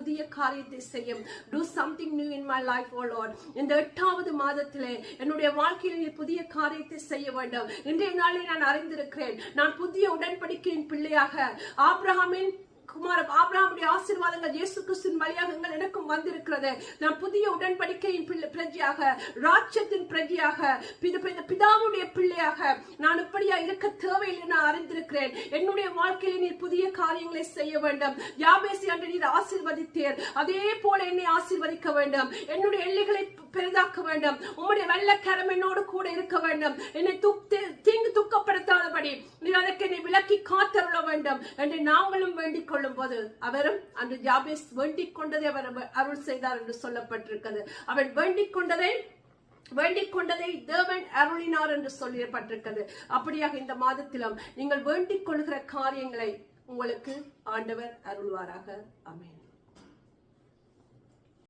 புதிய காரியத்தை செய்யும். Do something new in my life, oh Lord. இந்த 8வது மாதத்திலே என்னுடைய வாழ்க்கையில் நீ புதிய காரியத்தை செய்ய வேண்டும். இன்றைய நாளில் நான் அறிந்திருக்கிறேன், நான் புதிய உடன்படிக்கையின் பிள்ளையாக ஆபிரகாமின் ஆபிரகாமுடைய ஆசீர்வாதங்கள் இயேசு கிறிஸ்துவின் வழியாக எனக்கும் வந்திருக்கிறது. நான் புதிய உடன்படிக்கையின் பிரஜையாக, ராஜ்யத்தின் பிரஜையாக, பிதாவுடைய பிள்ளையாக நான் இப்படியா இருக்க தேவையில்லை நான் அறிந்திருக்கிறேன். என்னுடைய வாழ்க்கையில் நீர் புதிய காரியங்களை செய்ய வேண்டும். யாபேசி அன்று நீர் ஆசீர்வதித்தீர், அதே போல என்னை ஆசீர்வதிக்க வேண்டும். என்னுடைய எல்லைகளை பெரிதாக்க வேண்டும். உம்முடைய வெள்ளக்கரம் என்னோடு கூட இருக்க வேண்டும். என்னை தீங்கு துக்கப்படுத்தாதபடி நீர் அதற்கு என்னை விலக்கி காத்தருள வேண்டும் என்று நாங்களும் வேண்டிக் கொள்ளும் போது அவரும் அன்று யாபேஸ் வேண்டிக் கொண்டதை அவர் அருள் செய்தார் என்று சொல்லப்பட்டிருக்கிறது. அவன் வேண்டிக் கொண்டதை தேவன் அருளினார் என்று சொல்லப்பட்டிருக்கிறது. அப்படியாக இந்த மாதத்திலும் நீங்கள் வேண்டிக் கொள்கிற காரியங்களை உங்களுக்கு ஆண்டவர் அருள்வாராக. ஆமென்.